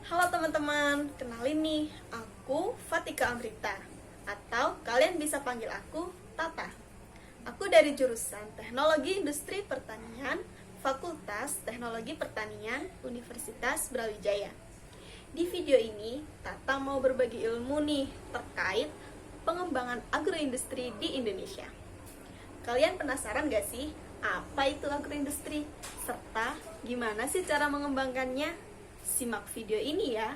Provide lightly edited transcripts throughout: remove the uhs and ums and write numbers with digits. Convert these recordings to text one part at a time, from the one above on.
Halo teman-teman, kenalin nih, aku Fatika Amrita, atau kalian bisa panggil aku Tata. Aku dari jurusan Teknologi Industri Pertanian, Fakultas Teknologi Pertanian, Universitas Brawijaya. Di video ini, Tata mau berbagi ilmu nih terkait pengembangan agroindustri di Indonesia. Kalian penasaran gak sih, apa itu agroindustri? Serta gimana sih cara mengembangkannya? Simak video ini ya.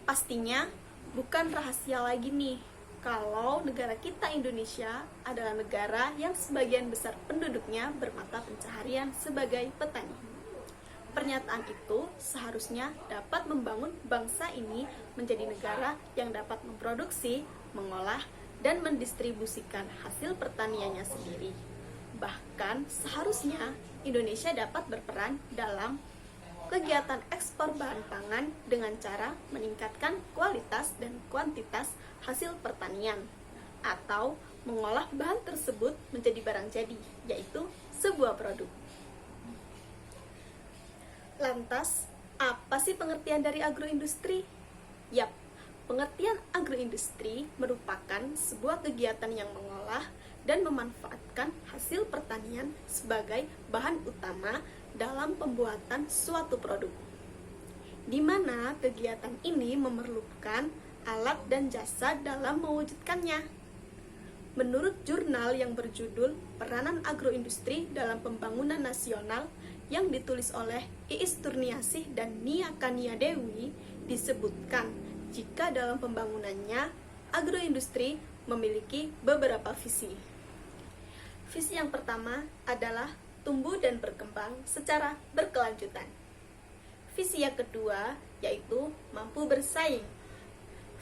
Pastinya bukan rahasia lagi nih kalau negara kita Indonesia adalah negara yang sebagian besar penduduknya bermata pencaharian sebagai petani. Pernyataan itu seharusnya dapat membangun bangsa ini menjadi negara yang dapat memproduksi, mengolah, dan mendistribusikan hasil pertaniannya sendiri. Bahkan seharusnya Indonesia dapat berperan dalam kegiatan ekspor bahan pangan dengan cara meningkatkan kualitas dan kuantitas hasil pertanian atau mengolah bahan tersebut menjadi barang jadi, yaitu sebuah produk. Lantas, apa sih pengertian dari agroindustri? Yap, pengertian agroindustri merupakan sebuah kegiatan yang mengolah dan memanfaatkan hasil pertanian sebagai bahan utama dalam pembuatan suatu produk, di mana kegiatan ini memerlukan alat dan jasa dalam mewujudkannya. Menurut jurnal yang berjudul Peranan Agroindustri dalam Pembangunan Nasional yang ditulis oleh Iis Turniasih dan Nia Kania Dewi, disebutkan jika dalam pembangunannya agroindustri memiliki beberapa visi. Visi yang pertama adalah tumbuh dan berkembang secara berkelanjutan. Visi yang kedua yaitu mampu bersaing.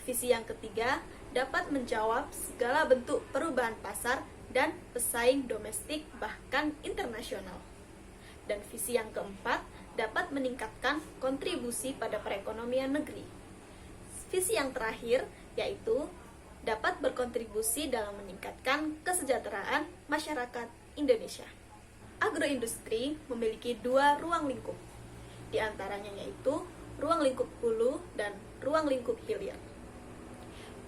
Visi yang ketiga dapat menjawab segala bentuk perubahan pasar dan pesaing domestik bahkan internasional. Dan visi yang keempat dapat meningkatkan kontribusi pada perekonomian negeri. Visi yang terakhir yaitu dapat berkontribusi dalam meningkatkan kesejahteraan masyarakat Indonesia. Agroindustri memiliki dua ruang lingkup, di antaranya yaitu ruang lingkup hulu dan ruang lingkup hilir.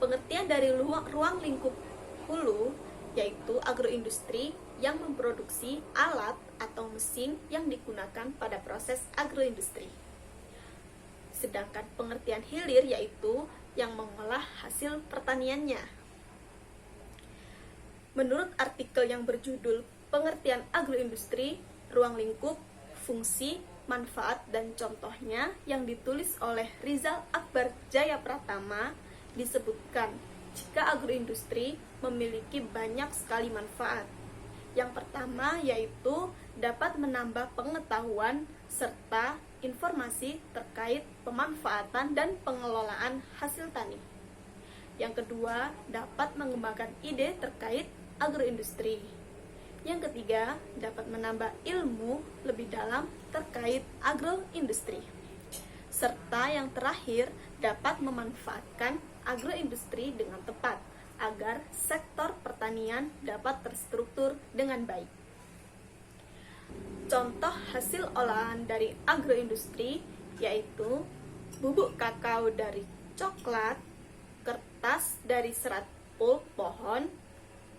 Pengertian dari ruang lingkup hulu yaitu agroindustri yang memproduksi alat atau mesin yang digunakan pada proses agroindustri. Sedangkan pengertian hilir yaitu yang mengolah hasil pertaniannya. Menurut artikel yang berjudul Pengertian Agroindustri, Ruang Lingkup, Fungsi, Manfaat, dan Contohnya yang ditulis oleh Rizal Akbar Jaya Pratama, disebutkan jika agroindustri memiliki banyak sekali manfaat. Yang pertama yaitu dapat menambah pengetahuan serta informasi terkait pemanfaatan dan pengelolaan hasil tani. Yang kedua, dapat mengembangkan ide terkait agroindustri. Yang ketiga, dapat menambah ilmu lebih dalam terkait agroindustri. Serta yang terakhir, dapat memanfaatkan agroindustri dengan tepat agar sektor pertanian dapat terstruktur dengan baik. Contoh hasil olahan dari agroindustri yaitu bubuk kakao dari coklat, kertas dari serat pulp pohon,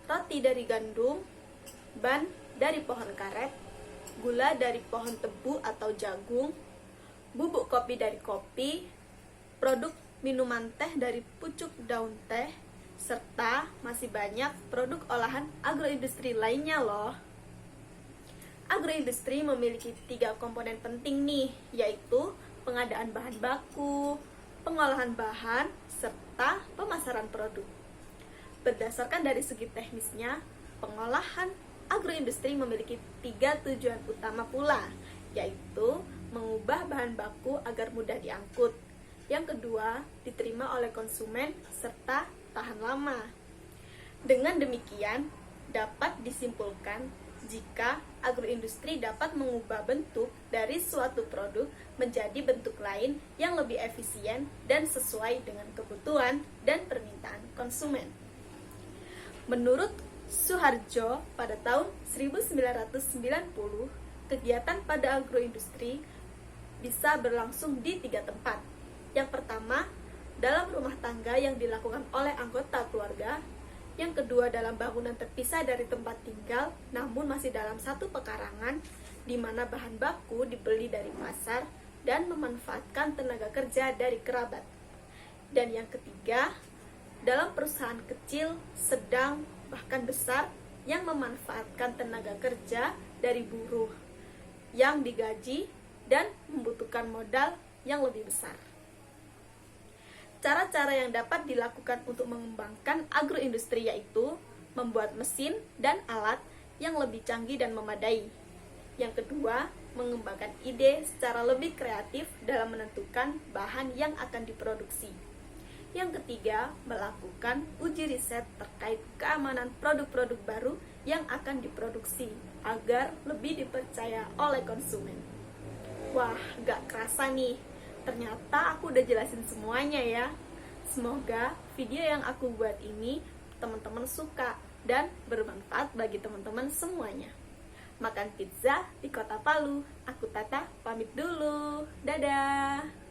roti dari gandum, ban dari pohon karet, gula dari pohon tebu atau jagung, bubuk kopi dari kopi, produk minuman teh dari pucuk daun teh, serta masih banyak produk olahan agroindustri lainnya loh. Agroindustri memiliki 3 komponen penting nih, yaitu pengadaan bahan baku, pengolahan bahan, serta pemasaran produk. Berdasarkan dari segi teknisnya, pengolahan agroindustri memiliki 3 tujuan utama pula, yaitu mengubah bahan baku agar mudah diangkut. Yang kedua, diterima oleh konsumen serta tahan lama. Dengan demikian, dapat disimpulkan jika agroindustri dapat mengubah bentuk dari suatu produk menjadi bentuk lain yang lebih efisien dan sesuai dengan kebutuhan dan permintaan konsumen. Menurut Suharjo, pada tahun 1990, kegiatan pada agroindustri bisa berlangsung di 3 tempat. Yang pertama, dalam rumah tangga yang dilakukan oleh anggota keluarga. Yang kedua, dalam bangunan terpisah dari tempat tinggal, namun masih dalam satu pekarangan, di mana bahan baku dibeli dari pasar dan memanfaatkan tenaga kerja dari kerabat. Dan yang ketiga, dalam perusahaan kecil, sedang, bahkan besar, yang memanfaatkan tenaga kerja dari buruh yang digaji dan membutuhkan modal yang lebih besar. Cara-cara yang dapat dilakukan untuk mengembangkan agroindustri yaitu membuat mesin dan alat yang lebih canggih dan memadai. Yang kedua, mengembangkan ide secara lebih kreatif dalam menentukan bahan yang akan diproduksi. Yang ketiga, melakukan uji riset terkait keamanan produk-produk baru yang akan diproduksi agar lebih dipercaya oleh konsumen. Wah, gak kerasa nih, ternyata aku udah jelasin semuanya ya. Semoga video yang aku buat ini teman-teman suka dan bermanfaat bagi teman-teman semuanya. Makan pizza di Kota Palu. Aku Tata, pamit dulu. Dadah!